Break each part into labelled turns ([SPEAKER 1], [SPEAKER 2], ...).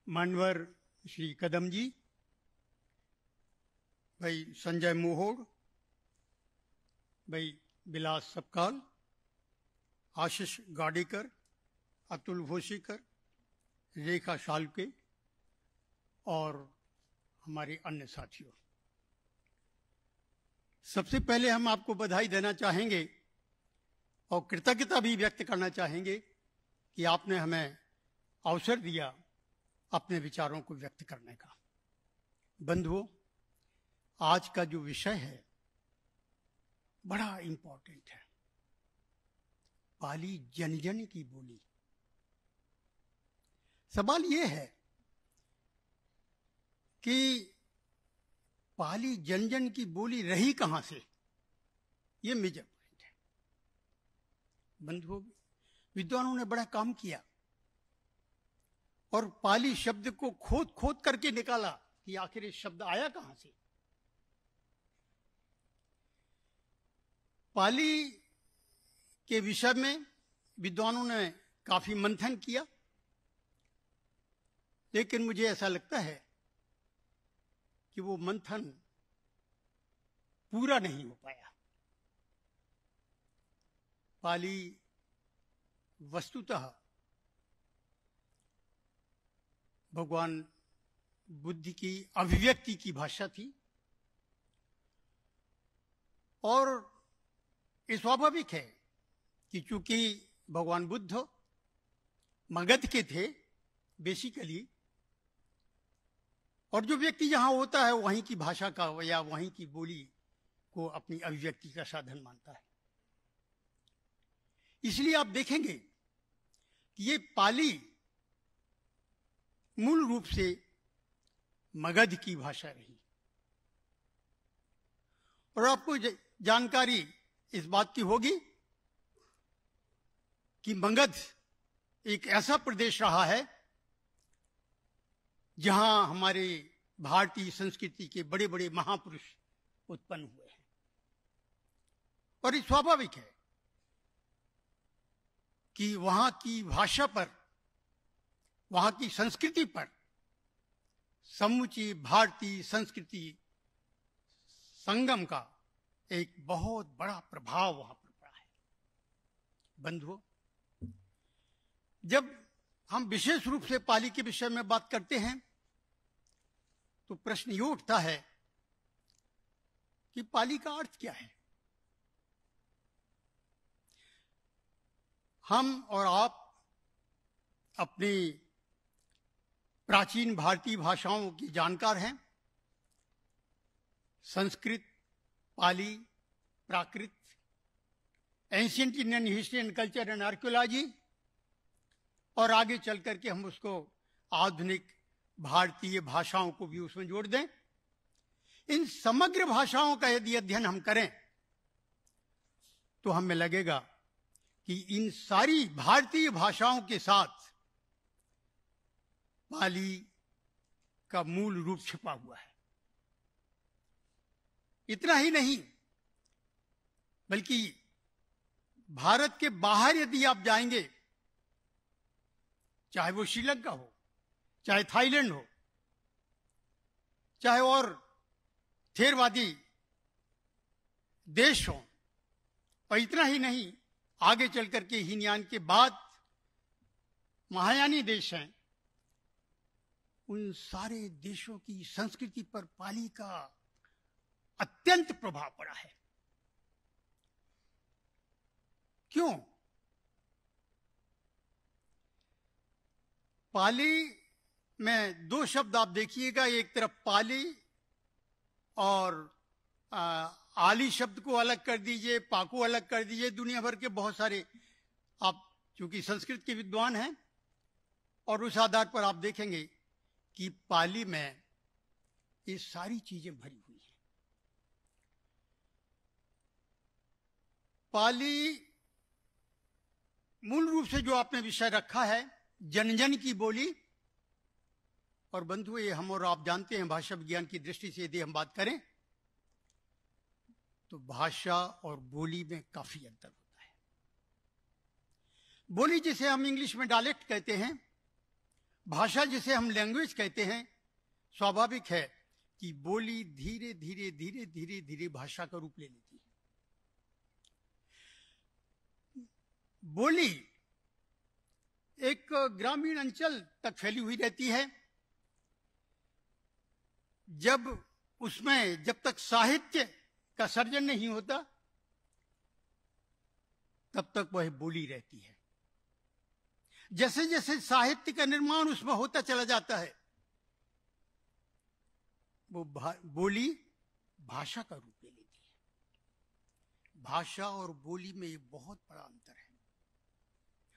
[SPEAKER 1] मानवर श्री कदम जी, भाई संजय मोहोड़, भाई बिलास सबकाल, आशीष गाड़ीकर, अतुल भोशीकर, रेखा शालके और हमारे अन्य साथियों, सबसे पहले हम आपको बधाई देना चाहेंगे और कृतज्ञता भी व्यक्त करना चाहेंगे कि आपने हमें अवसर दिया अपने विचारों को व्यक्त करने का। बंधुओं, आज का जो विषय है बड़ा इंपॉर्टेंट है। पाली जन जन की बोली। सवाल यह है कि पाली जन जन की बोली रही कहां से, यह मेजर पॉइंट है। बंधुओं, विद्वानों ने बड़ा काम किया और पाली शब्द को खोद खोद करके निकाला कि आखिर ये शब्द आया कहां से। पाली के विषय में विद्वानों ने काफी मंथन किया, लेकिन मुझे ऐसा लगता है कि वो मंथन पूरा नहीं हो पाया। पाली वस्तुतः भगवान बुद्ध की अभिव्यक्ति की भाषा थी और ये स्वाभाविक है कि चूंकि भगवान बुद्ध मगध के थे बेसिकली, और जो व्यक्ति यहां होता है वहीं की भाषा का या वहीं की बोली को अपनी अभिव्यक्ति का साधन मानता है। इसलिए आप देखेंगे कि ये पाली मूल रूप से मगध की भाषा रही। और आपको जानकारी इस बात की होगी कि मगध एक ऐसा प्रदेश रहा है जहां हमारे भारतीय संस्कृति के बड़े बड़े महापुरुष उत्पन्न हुए हैं। और ये स्वाभाविक है कि वहां की भाषा पर, वहां की संस्कृति पर समूची भारतीय संस्कृति संगम का एक बहुत बड़ा प्रभाव वहां पर पड़ा है। बंधुओं, जब हम विशेष रूप से पाली के विषय में बात करते हैं तो प्रश्न ये उठता है कि पाली का अर्थ क्या है। हम और आप अपनी प्राचीन भारतीय भाषाओं की जानकार हैं। Sanskrit, Pali, Prakrit, ancient Indian history and culture and archaeology, और आगे चल करके हम उसको आधुनिक भारतीय भाषाओं को भी उसमें जोड़ दें। इन समग्र भाषाओं का यदि अध्ययन हम करें तो हमें लगेगा कि इन सारी भारतीय भाषाओं के साथ पाली का मूल रूप छिपा हुआ है। इतना ही नहीं, बल्कि भारत के बाहर यदि आप जाएंगे, चाहे वो श्रीलंका हो, चाहे थाईलैंड हो, चाहे और थेरवादी देश हो, और इतना ही नहीं, आगे चल करके हीनयान के बाद महायानी देश हैं, उन सारे देशों की संस्कृति पर पाली का अत्यंत प्रभाव पड़ा है। क्यों? पाली में दो शब्द आप देखिएगा, एक तरफ पाली और आली शब्द को अलग कर दीजिए, पा को अलग कर दीजिए। दुनिया भर के बहुत सारे, आप चूंकि संस्कृत के विद्वान हैं और उस आधार पर आप देखेंगे कि पाली में ये सारी चीजें भरी हुई हैं। पाली मूल रूप से जो आपने विषय रखा है जन जन की बोली, और बंधु ये हम और आप जानते हैं भाषा विज्ञान की दृष्टि से यदि हम बात करें तो भाषा और बोली में काफी अंतर होता है। बोली जिसे हम इंग्लिश में डायलेक्ट कहते हैं, भाषा जिसे हम लैंग्वेज कहते हैं, स्वाभाविक है कि बोली धीरे धीरे धीरे धीरे धीरे भाषा का रूप ले लेती है। बोली एक ग्रामीण अंचल तक फैली हुई रहती है। जब तक साहित्य का सर्जन नहीं होता, तब तक वह बोली रहती है। जैसे जैसे साहित्य का निर्माण उसमें होता चला जाता है, वो बोली भाषा का रूप ले लेती है। भाषा और बोली में एक बहुत बड़ा अंतर है,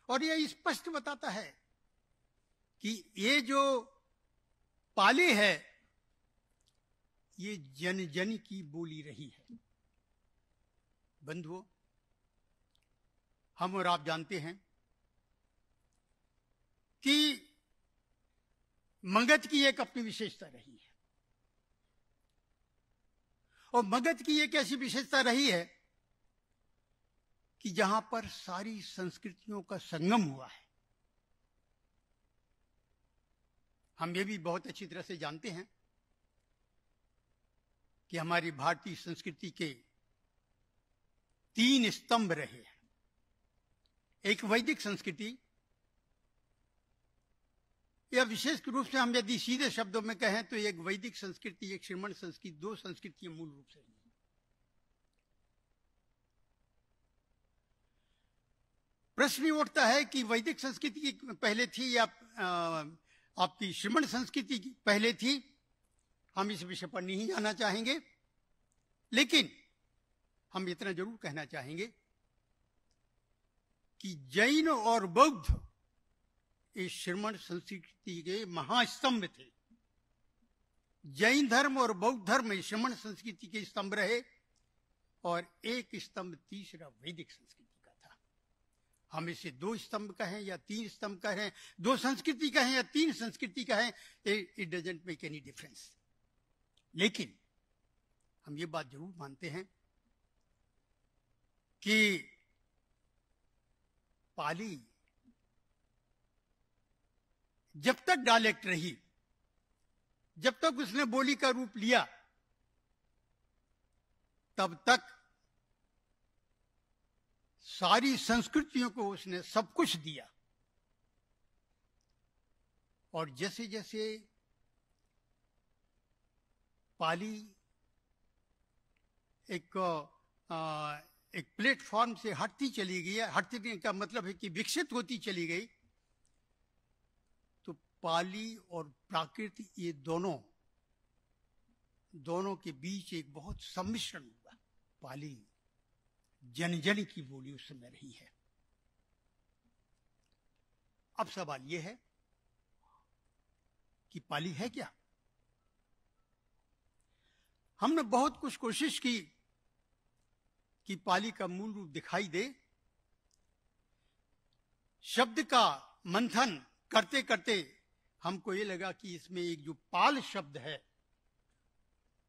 [SPEAKER 1] और यह स्पष्ट बताता है कि ये जो पाली है, ये जन जन की बोली रही है। बंधुओं, हम और आप जानते हैं कि मगध की एक अपनी विशेषता रही है, और मगध की एक ऐसी विशेषता रही है कि जहां पर सारी संस्कृतियों का संगम हुआ है। हम ये भी बहुत अच्छी तरह से जानते हैं कि हमारी भारतीय संस्कृति के 3 स्तंभ रहे हैं। एक वैदिक संस्कृति, या विशेष रूप से हम यदि सीधे शब्दों में कहें तो एक वैदिक संस्कृति, एक श्रमण संस्कृति, 2 संस्कृतियां मूल रूप से हैं। प्रश्न ये उठता है कि वैदिक संस्कृति पहले थी या आपकी श्रमण संस्कृति पहले थी। हम इस विषय पर नहीं जाना चाहेंगे, लेकिन हम इतना जरूर कहना चाहेंगे कि जैन और बौद्ध इस श्रमण संस्कृति के महास्तंभ थे। जैन धर्म और बौद्ध धर्म इस श्रमण संस्कृति के स्तंभ रहे, और एक स्तंभ तीसरा वैदिक संस्कृति का था। हम इसे 2 स्तंभ कहें या 3 स्तंभ कहें, 2 संस्कृति कहें या 3 संस्कृति कहें, it doesn't make any difference. लेकिन हम ये बात जरूर मानते हैं कि पाली जब तक डायलेक्ट रही, जब तक उसने बोली का रूप लिया, तब तक सारी संस्कृतियों को उसने सब कुछ दिया। और जैसे जैसे पाली एक प्लेटफॉर्म से हटती चली गई, हटने का मतलब है कि विकसित होती चली गई, तो पाली और प्राकृत ये दोनों के बीच एक बहुत सम्मिश्रण हुआ। पाली जन जन की बोली उस समय रही है। अब सवाल यह है कि पाली है क्या? हमने बहुत कुछ कोशिश की कि पाली का मूल रूप दिखाई दे। शब्द का मंथन करते करते हमको ये लगा कि इसमें एक जो पाल शब्द है,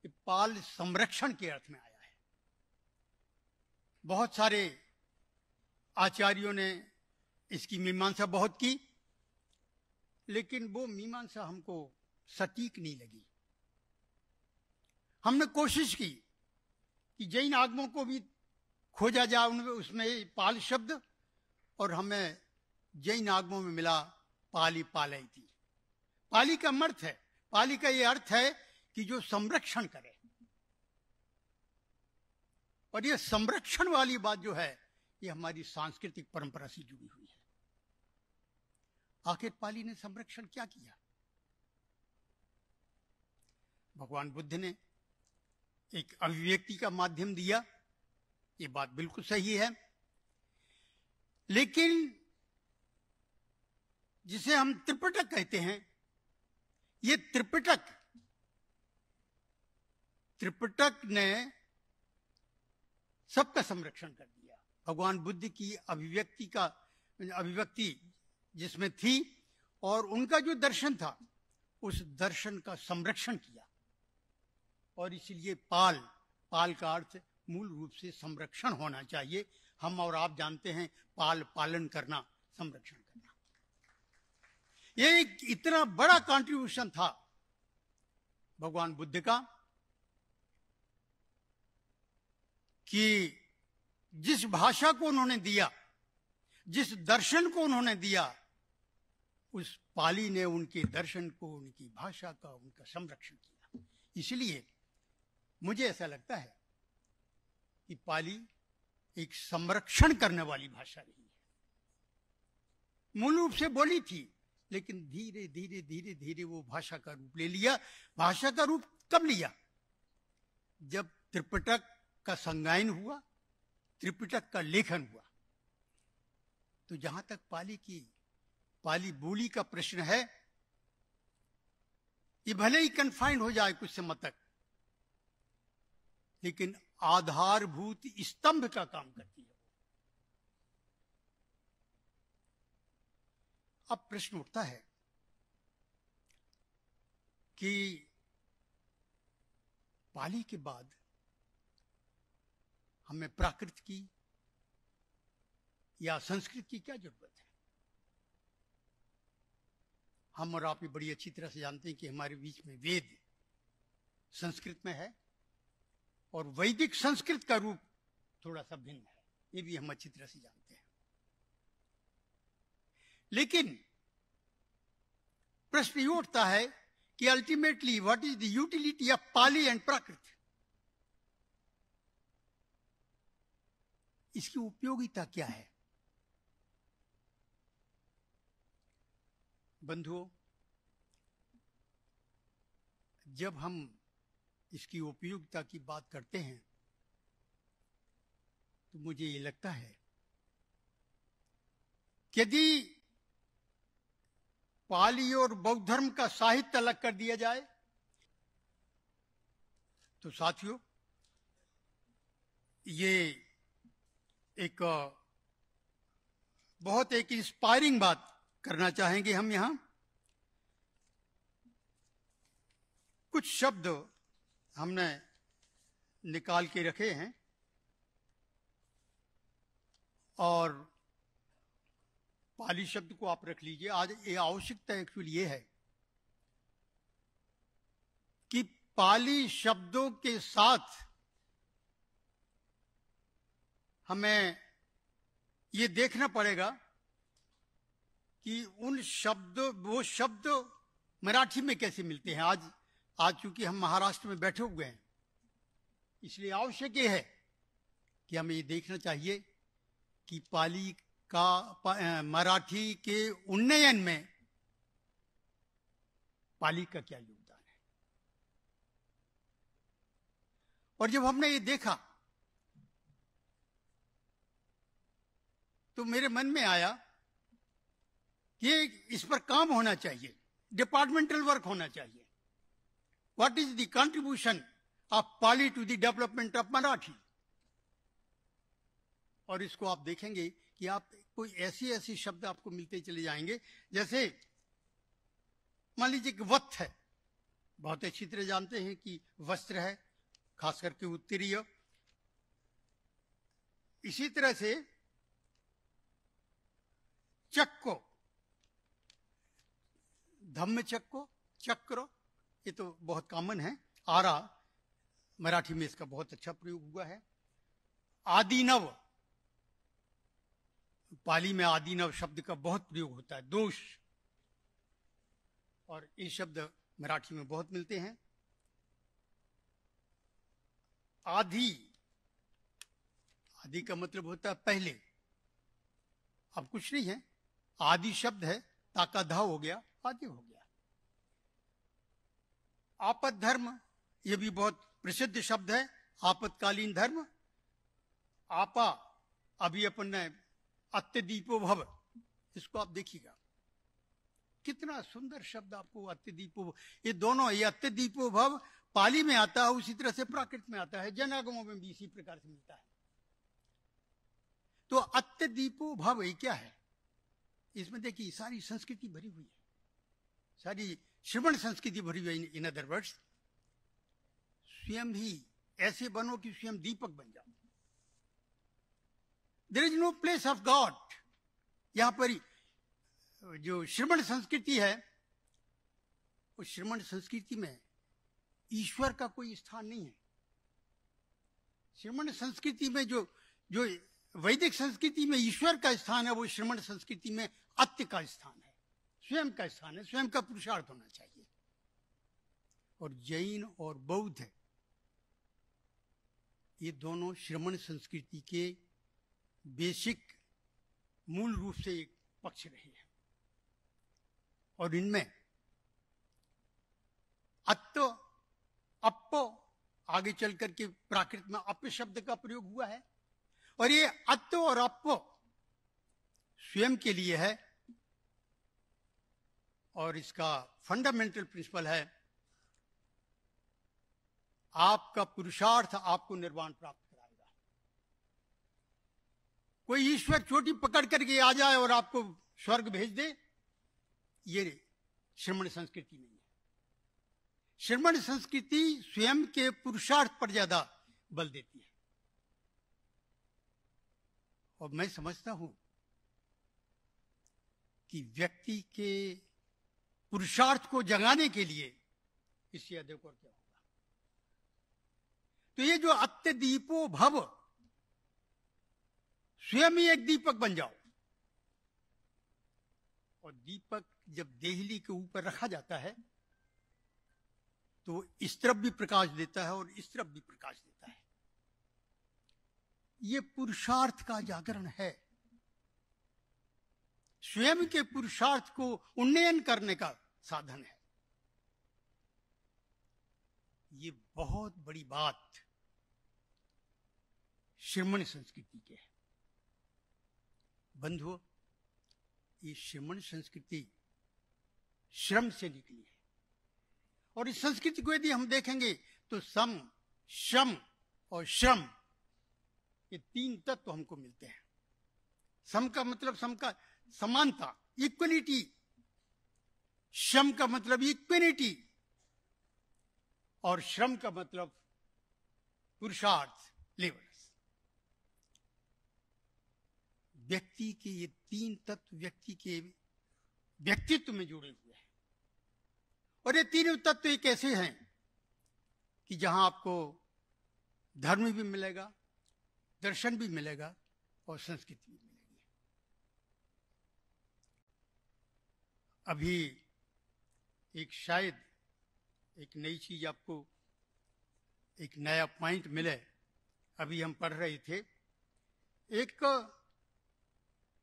[SPEAKER 1] ये पाल संरक्षण के अर्थ में आया है। बहुत सारे आचार्यों ने इसकी मीमांसा बहुत की, लेकिन वो मीमांसा हमको सटीक नहीं लगी। हमने कोशिश की कि जैन आगमों को भी खोजा जाए उसमें पाल शब्द, और हमें जैन आगमों में मिला पाली पालयती। पाली का अर्थ है, पाली का ये अर्थ है कि जो संरक्षण करे। और ये संरक्षण वाली बात जो है, ये हमारी सांस्कृतिक परंपरा से जुड़ी हुई है। आखिर पाली ने संरक्षण क्या किया? भगवान बुद्ध ने एक अभिव्यक्ति का माध्यम दिया, ये बात बिल्कुल सही है, लेकिन जिसे हम त्रिपिटक कहते हैं, ये त्रिपिटक ने सबका संरक्षण कर दिया। भगवान बुद्ध की अभिव्यक्ति जिसमें थी, और उनका जो दर्शन था, उस दर्शन का संरक्षण किया। और इसलिए पाल का अर्थ मूल रूप से संरक्षण होना चाहिए। हम और आप जानते हैं पालन करना, संरक्षण करना। ये एक इतना बड़ा कंट्रीब्यूशन था भगवान बुद्ध का कि जिस भाषा को उन्होंने दिया, जिस दर्शन को उन्होंने दिया, उस पाली ने उनके दर्शन को, उनकी भाषा का, उनका संरक्षण किया। इसलिए मुझे ऐसा लगता है कि पाली एक संरक्षण करने वाली भाषा रही है। मूल रूप से बोली थी, लेकिन धीरे धीरे धीरे धीरे वो भाषा का रूप ले लिया। भाषा का रूप कब लिया? जब त्रिपिटक का संज्ञान हुआ, त्रिपिटक का लेखन हुआ। तो जहां तक पाली बोली का प्रश्न है, ये भले ही कन्फाइंड हो जाए कुछ समय तक, लेकिन आधारभूत स्तंभ का काम करती है। अब प्रश्न उठता है कि पाली के बाद हमें प्राकृत की या संस्कृत की क्या जरूरत है? हम और आप ये बड़ी अच्छी तरह से जानते हैं कि हमारे बीच में वेद संस्कृत में है और वैदिक संस्कृत का रूप थोड़ा सा भिन्न है, ये भी हम अच्छी तरह से जानते हैं। लेकिन प्रश्न ये उठता है कि ultimately what is the utility of Pali and Prakrit? इसकी उपयोगिता क्या है? बंधुओं, जब हम इसकी उपयोगिता की बात करते हैं तो मुझे ये लगता है कि यदि पाली और बौद्ध धर्म का साहित्य अलग कर दिया जाए तो साथियों, ये एक बहुत एक इंस्पायरिंग बात करना चाहेंगे हम। यहां कुछ शब्द हमने निकाल के रखे हैं और पाली शब्द को आप रख लीजिए। आज ये आवश्यकता एक्चुअली ये है कि पाली शब्दों के साथ हमें ये देखना पड़ेगा कि वो शब्द मराठी में कैसे मिलते हैं। आज चूंकि हम महाराष्ट्र में बैठे हुए हैं, इसलिए आवश्यक ये है कि हमें ये देखना चाहिए कि पाली का मराठी के उन्नयन में पाली का क्या योगदान है। और जब हमने ये देखा तो मेरे मन में आया कि इस पर काम होना चाहिए, डिपार्टमेंटल वर्क होना चाहिए। What is the contribution of Pali to the development of Marathi? और इसको आप देखेंगे कि आप कोई ऐसी शब्द आपको मिलते चले जाएंगे। जैसे मान लीजिए कि वत्थ है, बहुत अच्छी तरह जानते हैं कि वस्त्र है, खास करके उत्तरीय। इसी तरह से चक्को, धम्म चक्को, चक्र, ये तो बहुत कॉमन है। आरा, मराठी में इसका बहुत अच्छा प्रयोग हुआ है। आदिनव, पाली में आदिनव शब्द का बहुत प्रयोग होता है। दोष, और ये शब्द मराठी में बहुत मिलते हैं। आदि, आदि का मतलब होता है पहले। अब कुछ नहीं है, आदि शब्द है, ताका धा हो गया, आदि हो गया। आपद धर्म, यह भी बहुत प्रसिद्ध शब्द है, आपतकालीन धर्म। आपा, अभी अपन ने अत्यदीपो भव, इसको आप देखिएगा कितना सुंदर शब्द आपको अत्यदीपो। ये दोनों, ये अत्यदीपो भव पाली में आता है, उसी तरह से प्राकृत में आता है, जनागमों में भी इसी प्रकार से मिलता है। तो अत्यदीपो भव ये क्या है? इसमें देखिए सारी संस्कृति भरी हुई है, सारी श्रवण संस्कृति भरी हुई है। इन अदर वर्ड्स, स्वयं ही ऐसे बनो कि स्वयं दीपक बन जाओ। There is no place of God. यहां पर जो श्रमण संस्कृति है, उस श्रमण संस्कृति में ईश्वर का कोई स्थान नहीं है। श्रमण संस्कृति में जो जो वैदिक संस्कृति में ईश्वर का स्थान है, वो श्रमण संस्कृति में अत्य का स्थान है, स्वयं का स्थान है, स्वयं का पुरुषार्थ होना चाहिए। और जैन और बौद्ध ये दोनों श्रमण संस्कृति के बेसिक मूल रूप से एक पक्ष रहे हैं। और इनमें अत्तो अप्पो आगे चल करके प्राकृत में अप्प शब्द का प्रयोग हुआ है, और ये अत्तो और अप्पो स्वयं के लिए है, और इसका फंडामेंटल प्रिंसिपल है आपका पुरुषार्थ आपको निर्वाण प्राप्त कराएगा। कोई ईश्वर चोटी पकड़ करके आ जाए और आपको स्वर्ग भेज दे, ये श्रमण संस्कृति नहीं है। श्रमण संस्कृति स्वयं के पुरुषार्थ पर ज्यादा बल देती है। और मैं समझता हूं कि व्यक्ति के पुरुषार्थ को जगाने के लिए इससे अधिक और क्या होगा। तो ये जो अत्य दीपो भव, स्वयं ही एक दीपक बन जाओ। और दीपक जब देहली के ऊपर रखा जाता है तो इस तरफ भी प्रकाश देता है और इस तरफ भी प्रकाश देता है। ये पुरुषार्थ का जागरण है, स्वयं के पुरुषार्थ को उन्नयन करने का साधन है। ये बहुत बड़ी बात श्रमण संस्कृति के है। बंधुओं, ये श्रमण संस्कृति श्रम से निकली है। और इस संस्कृति को यदि हम देखेंगे तो सम, श्रम और श्रम, ये तीन तत्व हमको मिलते हैं। सम का मतलब सम का समानता, इक्वलिटी। श्रम का मतलब इक्विनिटी, और श्रम का मतलब पुरुषार्थ, लेवल्स। व्यक्ति के ये तीन तत्व व्यक्ति के व्यक्तित्व में जुड़े हुए हैं। और ये तीनों तत्व एक ऐसे हैं कि जहां आपको धर्म भी मिलेगा, दर्शन भी मिलेगा और संस्कृति भी मिलेगी। अभी शायद एक नई चीज आपको, एक नया पॉइंट मिले। अभी हम पढ़ रहे थे, एक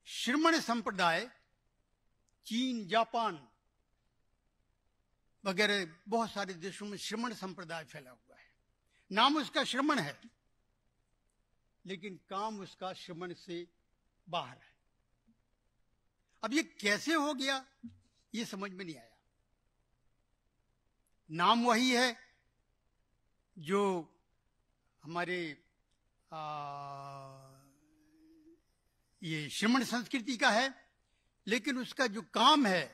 [SPEAKER 1] श्रमण संप्रदाय चीन, जापान वगैरह बहुत सारे देशों में श्रमण संप्रदाय फैला हुआ है। नाम उसका श्रमण है, लेकिन काम उसका श्रमण से बाहर है। अब ये कैसे हो गया, ये समझ में नहीं आया। नाम वही है जो हमारे ये श्रमण संस्कृति का है, लेकिन उसका जो काम है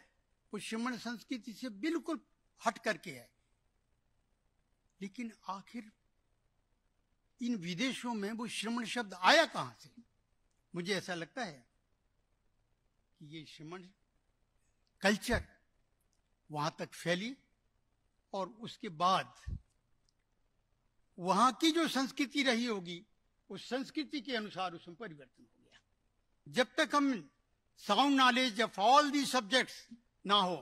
[SPEAKER 1] वो श्रमण संस्कृति से बिल्कुल हट करके है। लेकिन आखिर इन विदेशों में वो श्रमण शब्द आया कहां से? मुझे ऐसा लगता है कि ये श्रमण कल्चर वहां तक फैली और उसके बाद वहां की जो संस्कृति रही होगी उस संस्कृति के अनुसार उसमें परिवर्तन हो गया। जब तक हम sound knowledge of all the subjects ना हो,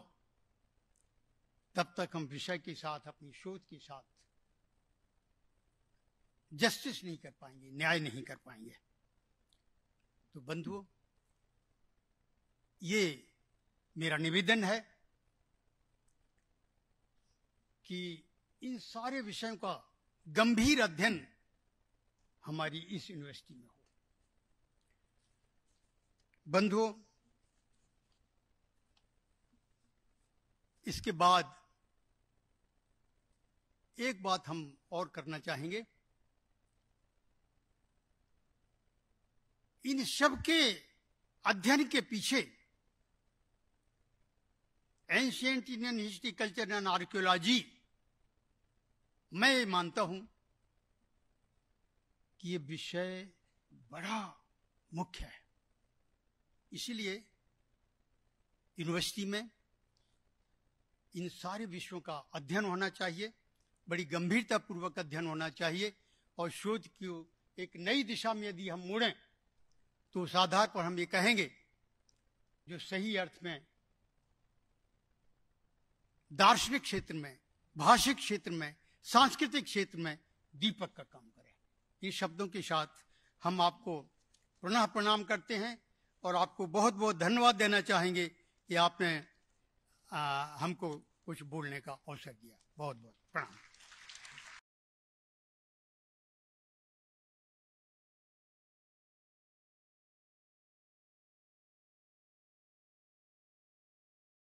[SPEAKER 1] तब तक हम विषय के साथ, अपनी शोध के साथ जस्टिस नहीं कर पाएंगे, न्याय नहीं कर पाएंगे। तो बंधुओं, ये मेरा निवेदन है कि इन सारे विषयों का गंभीर अध्ययन हमारी इस यूनिवर्सिटी में हो। बंधुओं, इसके बाद एक बात हम और करना चाहेंगे। इन सब के अध्ययन के पीछे ancient Indian history, culture and archaeology, मैं मानता हूं कि ये विषय बड़ा मुख्य है। इसलिए यूनिवर्सिटी में इन सारे विषयों का अध्ययन होना चाहिए, बड़ी गंभीरतापूर्वक अध्ययन होना चाहिए। और शोध की एक नई दिशा में यदि हम मुड़ें तो उस आधार पर हम ये कहेंगे जो सही अर्थ में दार्शनिक क्षेत्र में, भाषिक क्षेत्र में, सांस्कृतिक क्षेत्र में दीपक का काम करे। इन शब्दों के साथ हम आपको पुनः प्रणाम करते हैं और आपको बहुत बहुत धन्यवाद देना चाहेंगे कि आपने हमको कुछ बोलने का अवसर दिया। बहुत बहुत प्रणाम।